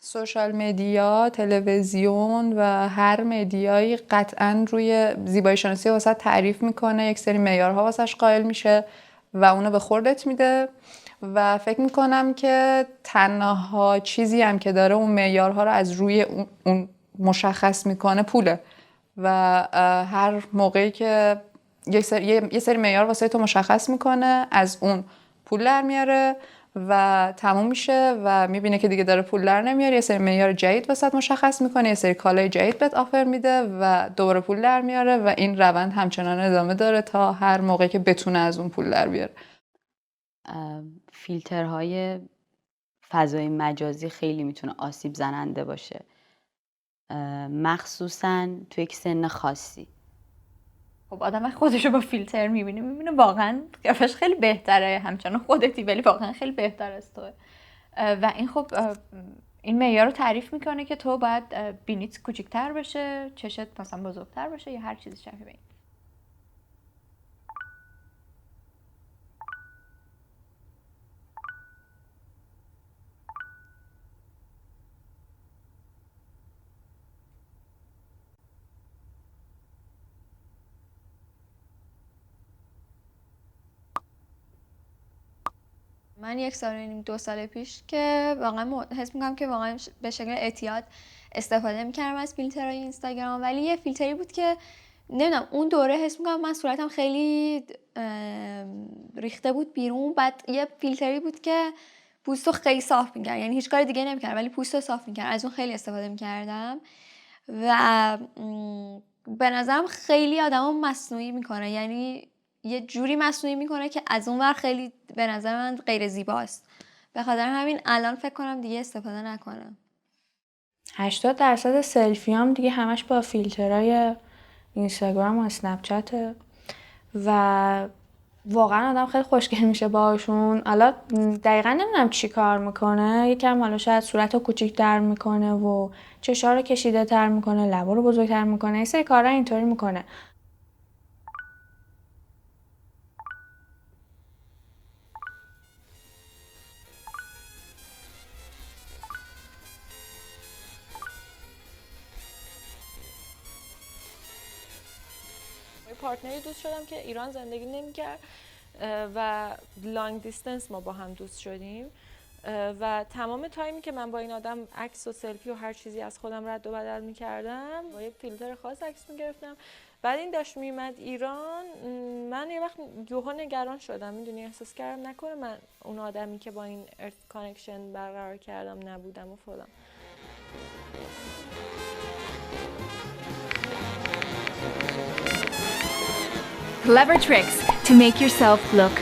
سوشال مدیا، تلویزیون و هر مدیایی قطعاً روی زیبایی شناسی واسه تعریف میکنه، یک سری معیارها واسش قائل میشه و اونو به خوردت میده و فکر میکنم که تنها چیزی هم که داره اون معیارها رو از روی اون مشخص میکنه پوله و هر موقعی که یه سری معیار واسه تو مشخص میکنه از اون پول در میاره و تموم میشه و میبینه که دیگه داره پول در نمیاره، یه سری معیار جدید واسه مشخص میکنه، یه سری کالای جدید بهت آفر میده و دوباره پول در میاره و این روند همچنان ادامه داره تا هر موقعی که بتونه از اون پول در بیاره. فیلترهای فضای مجازی خیلی میتونه آسیب زننده باشه، مخصوصاً تو یک سن خاصی. خب آدم خودشو با فیلتر میبینه واقعا قیافش خیلی بهتره، همچنان خودتی ولی واقعا خیلی بهتر از توه و این خب این معیار رو تعریف میکنه که تو باید بینیت کوچیک‌تر بشه، چشت مثلا بزرگتر بشه یا هر چیزی شبیه این. من 1 سال و نیم 2 سال پیش که واقعا حس میکنم که واقعا به شکل اعتیاد استفاده میکردم از فیلترهای اینستاگرام، ولی یه فیلتری بود که نمیدونم اون دوره حس میکنم من صورتم خیلی ریخته بود بیرون، بعد یه فیلتری بود که پوستو خیلی صاف میکرد، یعنی هیچ کار دیگه نمیکرد ولی پوستو صاف میکرد، از اون خیلی استفاده میکردم و به نظرم خیلی آدمو مصنوعی میکنه، یعنی یه جوری مصنوعی میکنه که از اون ور خیلی به نظر من غیر زیباست، به خاطر همین الان فکر کنم دیگه استفاده نکنم. 80% سلفیام دیگه همش با فیلترهای اینستاگرام و اسنپچته و واقعا آدم خیلی خوشگل میشه باهاشون. حالا دقیقا نمیدونم چی کار میکنه، یکم حالا شاید صورت رو کوچیک‌تر میکنه و چشا رو کشیده تر میکنه، لبا رو بزرگتر میکنه، یه سری کارا اینطوری میکنه. پارتنری دوست شدم که ایران زندگی نمی‌کرد و لانگ دیستنس ما با هم دوست شدیم و تمام تایمی که من با این آدم عکس و سلفی و هر چیزی از خودم رد و بدل می‌کردم با یک فیلتر خاص عکس می‌گرفتم. بعد این داشت میومد ایران، من یه وقت یوها نگران شدم، میدونی احساس کردم نکنه من اون آدمی که با این ارت کانکشن برقرار کردم نبودم و فلان. Clever tricks to make yourself look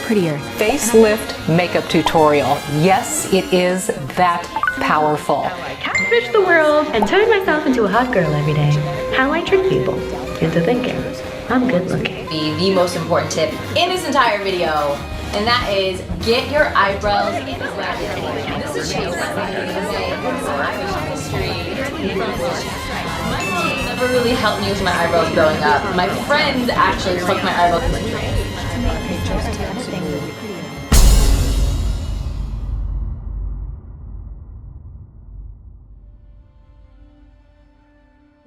prettier. Facelift makeup tutorial. Yes, it is that powerful. How I catfish the world and turn myself into a hot girl every day. How I trick people into thinking I'm good looking. The most important tip in this entire video, and that is get your eyebrows in. This is Chase. Never really helped me with my eyebrows growing up. My friends actually plucked my eyebrows.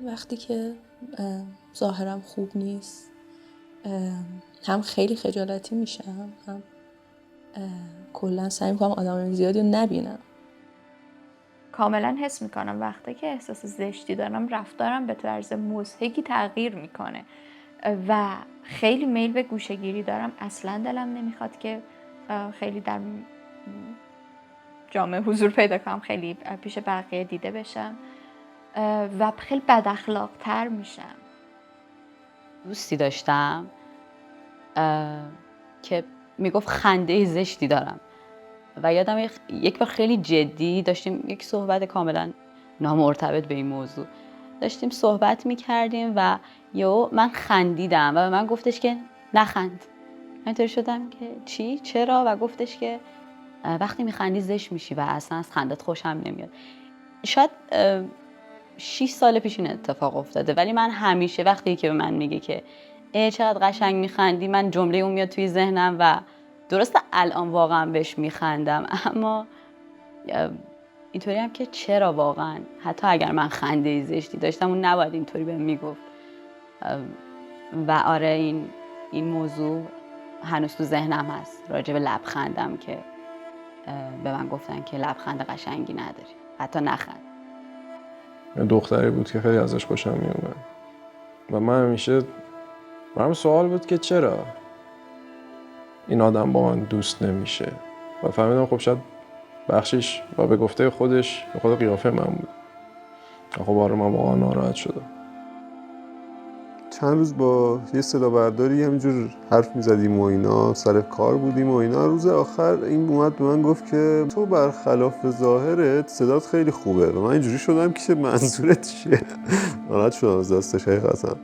وقتی که ظاهرم خوب نیست هم خیلی خجالتی میشم، هم کلا سعی میکنم آدم زیادی رو نبینم. کاملا حس میکنم وقتی که احساس زشتی دارم رفتارم به طرز مضحکی تغییر میکنه و خیلی میل به گوشه‌گیری دارم. اصلا دلم نمیخواد که خیلی در جامعه حضور پیدا کنم، خیلی پیش بقیه دیده بشم و خیلی بد اخلاق تر میشم. دوستی داشتم که میگفت خنده زشتی دارم و یادم یک بار خیلی جدی داشتیم یک صحبت کاملا نامرتبط به این موضوع داشتیم صحبت میکردیم و من خندیدم و به من گفتش که نخند. من اینطوری شدم که چی؟ چرا؟ و گفتش که وقتی میخندی زشت میشی و اصلا از خندت خوشم نمیاد. شاید 6 سال پیش این اتفاق افتاده، ولی من همیشه وقتی که به من میگه که چقدر قشنگ میخندی، من جمله اون میاد توی ذهنم و درسته الان واقعا بهش میخندم، اما اینطوری هم که چرا واقعا حتی اگر من خنده زشتی داشتم اون نباید اینطوری بهم میگفت. و آره این موضوع هنوز تو ذهنم هست راجع به لبخندم که به من گفتن که لبخند قشنگی نداری، حتی نخند. دختری بود که خیلی ازش خوشم میومد و من همیشه برام سوال بود که چرا این آدم با من دوست نمیشه و فهمیدم خب شاید بخشش و به گفته خودش به خود قیافه من بود. خب آره من واقعا ناراحت شدم. چند روز با یه صدا برداری همینجور حرف میزدیم و اینا، سر کار بودیم و اینا. روز آخر این اومد به من گفت که تو برخلاف ظاهرت صدات خیلی خوبه و من اینجوری شدم که منظورت چیه؟ ناراحت شدم از دست شیخ حسن.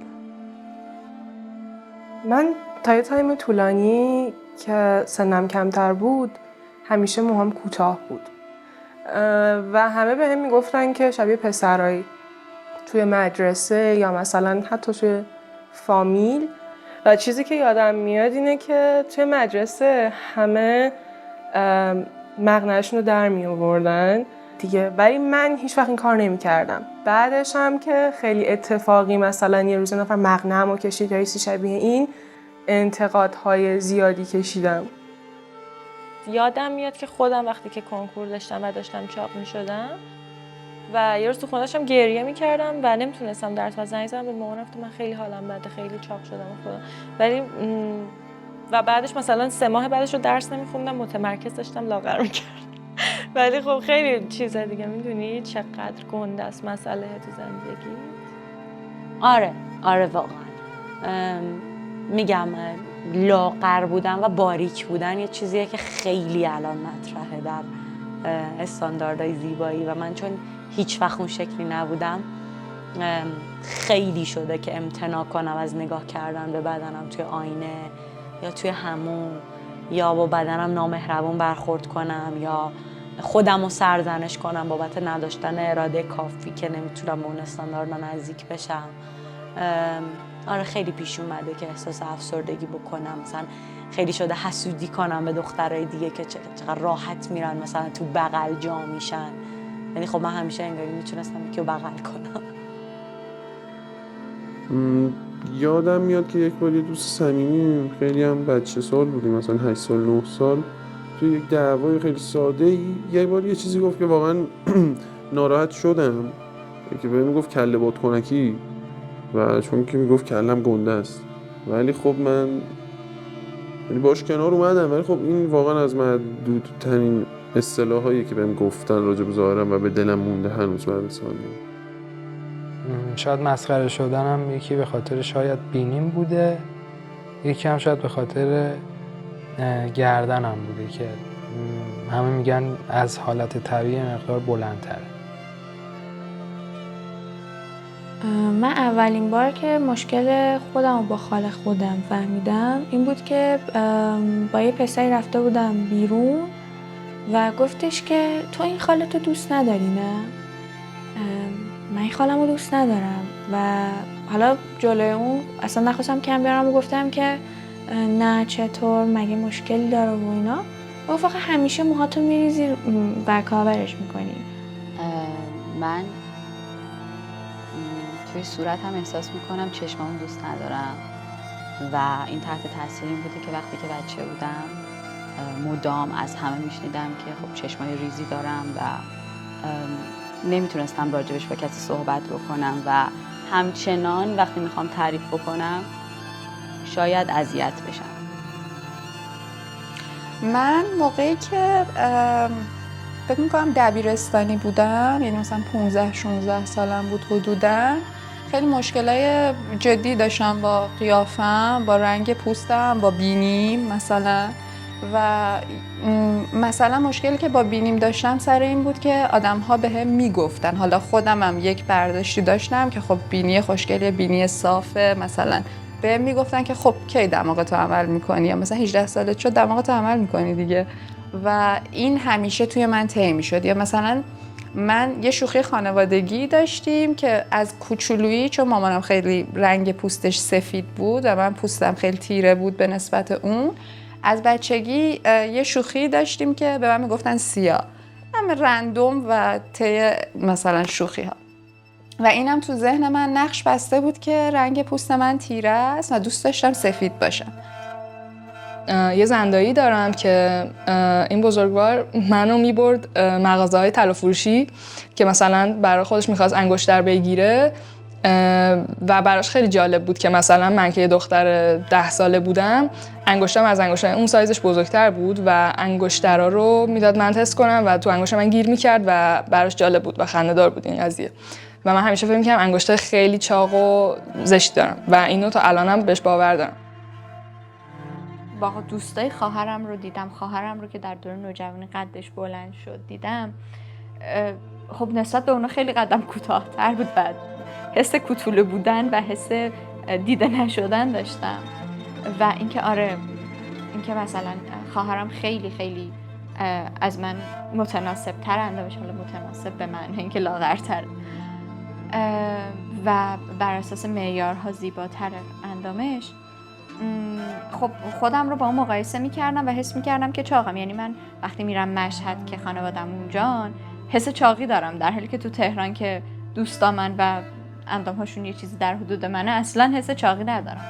من تا یه تایم طولانی که سنم کمتر بود همیشه موهام کوتاه بود و همه به هم میگفتن که شبیه پسرایی توی مدرسه یا مثلا حتی توی فامیل. و چیزی که یادم میاد اینه که توی مدرسه همه مقنعه‌شون رو در می آوردن دیگه، ولی من هیچ وقت این کار نمی کردم. بعدش هم که خیلی اتفاقی مثلا یه روز نفر مقنعه‌مو کشید یا چیزی شبیه این، انتقادهای زیادی کشیدم. یادم میاد که خودم وقتی که کنکور داشتم و داشتم چاق میشدم و یه روز تو خونه داشتم گریه میکردم و نمیتونستم درس و زنگ زدم به مامانم که من خیلی حالم بده، خیلی چاق شدم و خودم. ولی و بعدش مثلا 3 ماه بعدش رو درس نمیخوندم، متمرکز داشتم لاغر میکردم. ولی خب خیلی چیز دیگه، میدونی چقدر گنده است مسئله تو زندگی. آره واقعا میگم لاغر بودن و باریک بودن یه چیزیه که خیلی الان مطرحه در استانداردهای زیبایی و من چون هیچ وقت اون شکلی نبودم خیلی شده که امتناع کنم از نگاه کردن به بدنم توی آینه یا توی حموم یا با بدنم نامهربون برخورد کنم یا خودم رو سرزنش کنم بابت نداشتن اراده کافی که نمیتونم به اون استاندارد نزدیک بشم. آره خیلی پیش اومده که احساس افسردگی بکنم، مثلا خیلی شده حسودی کنم به دخترای دیگه که چقدر راحت میرن مثلا تو بغل جا میشن، یعنی خب من همیشه انگاری میتونستم یکی رو بغل کنم. یادم میاد که یک بار یه دوست صمیمی خیلی هم بچه سال بودیم، مثلا 8 سال 9 سال، توی یک دعوای خیلی ساده یه بار یه چیزی گفت که واقعا ناراحت شدم، که بهم میگفت کله بادکنکی و چون که میگفت کلم گنده است، ولی خب من باش کنار اومدم، ولی خب این واقعا از محدودترین اصطلاحایی که بهم گفتن راجع به ظاهرم و به دلم مونده هنوز بعد از سال. شاید مسخره شدنم یکی به خاطر شاید بینیم بوده، یکی هم شاید به خاطر گردنم بوده که همه میگن از حالت طبیعی مقدار بلندتره. من اولین بار که مشکل خودم رو با خال خودم فهمیدم این بود که با یه پسری رفته بودم بیرون و گفتش که تو این خالتو دوست نداری نه؟ من این خالم رو دوست ندارم و حالا جلوی اون اصلا نخواستم کم بیارم و گفتم که نه چطور مگه مشکلی داره و اینا. و فقط همیشه موهاتو میریزی و کاورش میکنی. من توی صورتم احساس میکنم چشمامو دوست ندارم و این تحت تاثیر این بوده که وقتی که بچه بودم مدام از همه میشنیدم که خب چشمای ریزی دارم و نمیتونستم راجبش با کسی صحبت بکنم و همچنان وقتی میخوام تعریف بکنم شاید اذیت بشم. من موقعی که فکر میکنم دبیرستانی بودم، یعنی مثلا 15-16 سالم بود حدوداً، خیلی مشکلای جدی داشتم با قیافم، با رنگ پوستم، با بینیم مثلا. و مثلا مشکلی که با بینیم داشتم سر این بود که آدم‌ها بهم میگفتن، حالا خودم هم یک برداشتی داشتم که خب بینی خوشگلی، بینی صافه، مثلا بهم میگفتن که خب کی دماغتو عمل میکنی، یا مثلا 18 سالت شد دماغتو عمل میکنی دیگه. و این همیشه توی من طی میشد. یا مثلا من یه شوخی خانوادگی داشتیم که از کوچولویی، چون مامانم خیلی رنگ پوستش سفید بود و من پوستم خیلی تیره بود به نسبت اون، از بچگی یه شوخی داشتیم که به من میگفتن سیاه. من همه رندوم و طی مثلا شوخی ها. و اینم تو ذهن من نقش بسته بود که رنگ پوست من تیره است و دوست داشتم سفید باشم. یه زندایی دارم که این بزرگوار منو میبرد مغازه‌های طلا فروشی که مثلا برای خودش میخواست انگشتر بگیره و براش خیلی جالب بود که مثلا من که یه دختر 10 ساله بودم انگشتم از انگشتر اون سایزش بزرگتر بود و انگشترا رو میداد من تست کنم و تو انگشت من گیر میکرد و براش جالب بود و خنده‌دار بود این قضیه. و من همیشه فکر می‌کردم انگشتای خیلی چاق و زشت دارم و اینو تا الانم بهش باور دارم. با دوستای خواهرم رو دیدم، خواهرم رو که در دوران نوجوانی قدش بلند شد دیدم، خب نسبت به اونا خیلی قدم کوتاه‌تر بود. بعد حس کوتوله بودن و حس دیده نشدن داشتم و اینکه آره اینکه مثلا خواهرم خیلی خیلی از من متناسب تر اندامش، حالا متناسب به معنی اینکه لاغرتر و بر اساس معیارها زیباتر اندامش. خب خودم رو با اون مقایسه میکردم و حس میکردم که چاقم. یعنی من وقتی میرم مشهد که خانوادم اونجان حس چاقی دارم، در حالی که تو تهران که دوستا من و اندامهاشون یه چیزی در حدود منه اصلا حس چاقی ندارم.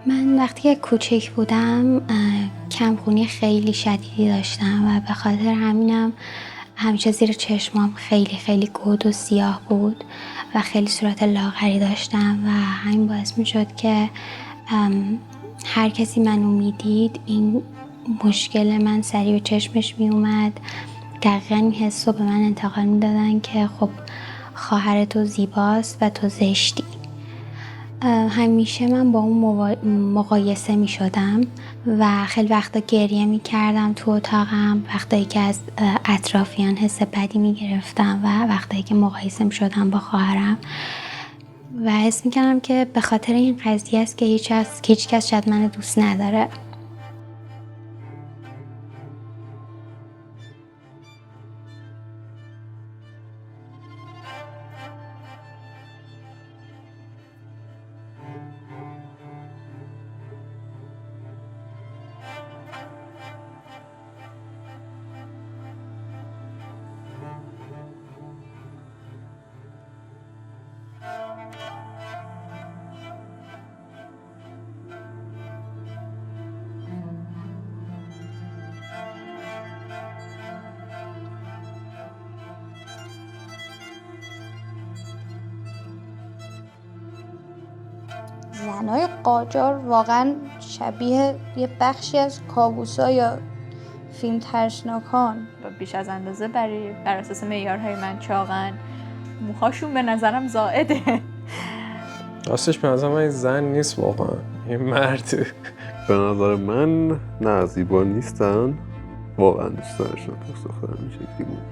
من وقتی که کوچک بودم کمخونی خیلی شدیدی داشتم و به خاطر همینم همیشه زیر چشمام خیلی خیلی گود و سیاه بود و خیلی صورت لاغری داشتم و همین باعث می شد که هر کسی منو میدید این مشکل من سریع به چشمش می اومد. دقیقا این حس رو به من انتقال می دادن که خب خواهر تو زیباست و تو زشتی. همیشه من با اون مقایسه می شدم و خیلی وقتا گریه می کردم تو اتاقم، وقتایی که از اطرافیان حس بدی می گرفتم و وقتایی که مقایسه می شدم با خواهرم و حس می کردم که به خاطر این قضیه است که هیچ کس شاید منو دوست نداره. زنای قاجار واقعا شبیه یه بخشی از کابوسا یا فیلم ترسناکان و بیش از اندازه بر اساس معیارهای من چاقن. موهاشون به نظرم زائده. راستش به نظر من زن نیست واقعا، این مرده. به نظر من نه زیبا نیستن، واقعا دوست داشتم دخترم این شکلی بود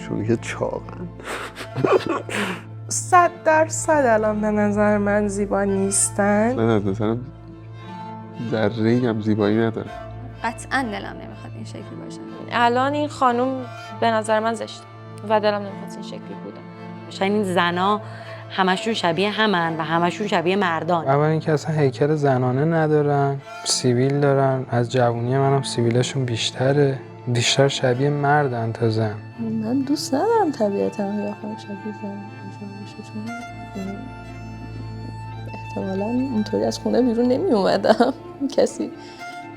چون که چاقن. 100% الان به نظر من زیبا نیستن. من از نظرم ذره‌ای هم زیبایی نداره. قطعا دلم نمیخواد این شکلی باشن. الان این خانم به نظر من زشته و دلم نمیخواد این شکلی بودن. شاید این زنا همشون شبیه همن و همشون شبیه مردان. اول اینکه اصلا هیکل زنانه ندارن، سیبیل دارن. از جوونی منم سیبیلشون بیشتره، بیشتر شبیه مردن تا زن. من دوست ندارم طبیعتا قیافم شبیه زن باشه، چون احتمالاً اونطوری از خونه بیرون نمی اومدم کسی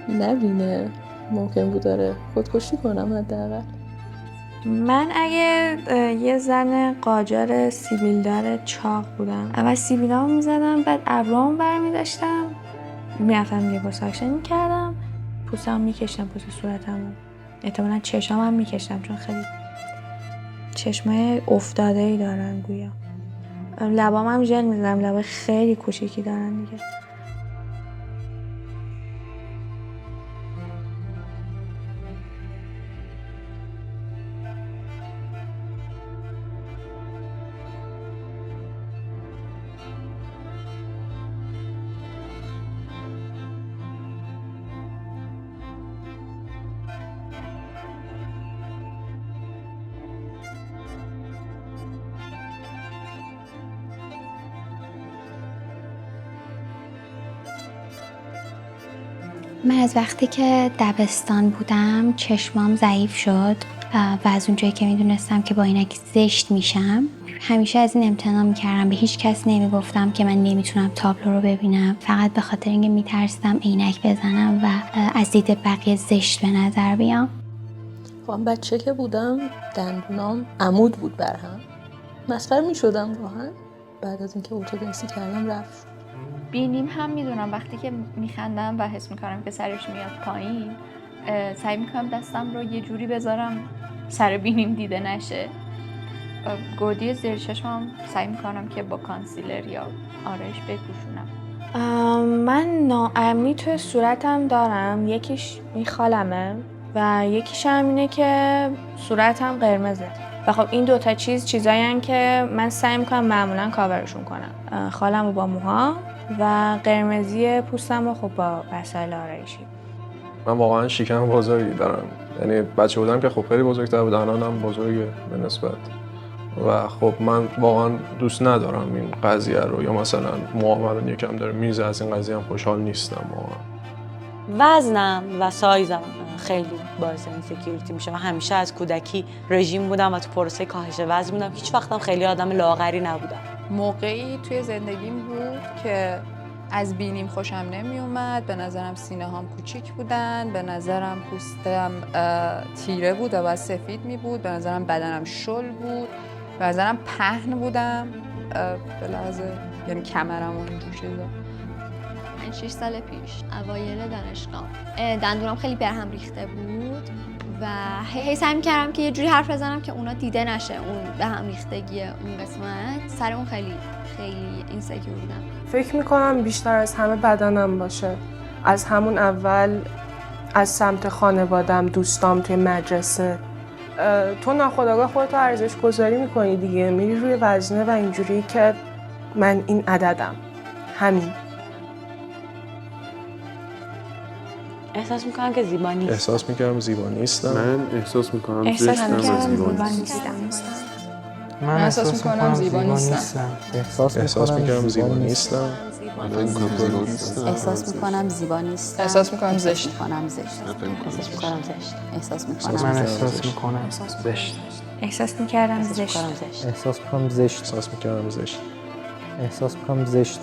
نبینه. ممکن بود داره خودکشی کنم حداقل. من اگه یه زن قاجار سیبیلدار چاق بودم، اول سیبیلامو میزدم، بعد ابروامو برمی‌داشتم، میرفتم لیپوساکشن میکردم، پوستمو میکشتم پوست صورتمو، احتمالاً چشامو هم میکشتم چون خیلی چشمای افتاده‌ای دارن گویا. لبام هم ژل میزدم، لبای خیلی کوچیکی دارن دیگه. من از وقتی که دبستان بودم چشمام ضعیف شد و از اونجایی که میدونستم که با عینک زشت میشم همیشه از این امتناع میکردم. به هیچ کس نمیگفتم که من نمیتونم تابلو رو ببینم، فقط به خاطر اینکه میترسیدم عینک بزنم و از دید بقیه زشت به نظر بیام. من بچه که بودم دندونام عمود بود برهم، مسخره میشدم واقعا. بعد از اینکه ارتودنسی کردم رفت. بینیم هم میدونم وقتی که میخندم و حس میکنم که سرش میاد پایین، سعی میکنم دستم رو یه جوری بذارم سر بینیم دیده نشه. گودی زیر چشمم سعی میکنم که با کانسیلر یا آرایش بپوشونم. من ناامنی توی صورتم دارم، یکیش میخالمه و یکیش هم اینه که صورتم قرمزه و خب این دوتا چیزایی که من سعی میکنم معمولا کاورشون کنم. خالم رو با موها و قرمزی پوستم رو خب با وسایل آرایشی. من واقعا شکم بزرگی دارم، یعنی بچه بودم که خب خیلی بزرگتر بود، الانم بزرگه به نسبت و خب من واقعا دوست ندارم این قضیه رو، یا مثلا موامرون یکم داره میزه، از این قضیه هم خوشحال نیستم واقعا. وزنم و سایزم خیلی باعث اینسکیوریتی میشه و همیشه از کودکی رژیم بودم و تو پروسه کاهش وزن بودم. هیچ وقتم خیلی آدم لاغری نبودم. موقعی توی زندگیم بود که از بینیم خوشم نمی اومد، به نظرم سینه هام کوچیک بودن، به نظرم پوستم تیره بود و باید سفید می بود، به نظرم بدنم شل بود، به نظرم پهن بودم به لحاظ یعنی کمرم و اینجور چیزا. 5-6 سال پیش اوایل دانشگاه دندونم خیلی برهم ریخته بود و هی سعی می‌کردم که یه جوری حرف بزنم که اونا دیده نشه اون به هم ریختگی اون قسمت. سر اون خیلی اینسکیور بودم. فکر میکنم بیشتر از همه بدنم باشه. از همون اول از سمت خانوادم، دوستام توی مدرسه، تو ناخودآگاه خودتو ارزش گذاری میکنی دیگه، میری روی وزنه و اینجوری که من این عددم، همین. احساس میکنم که زیبا نیستم. احساس میکنم زیبا نیستم. من احساس میکنم زشتم و زیبا نیستم. من احساس میکنم زیبا نیستم. احساس میکنم زیبا نیستم. احساس میکنم زیبا نیستم. احساس میکنم زشت. احساس میکنم زشت. احساس میکنم من احساس میکنم زشت. احساس میکردم زشت. احساس میکنم زشت. احساس میکردم زشت. احساس میکنم زشت.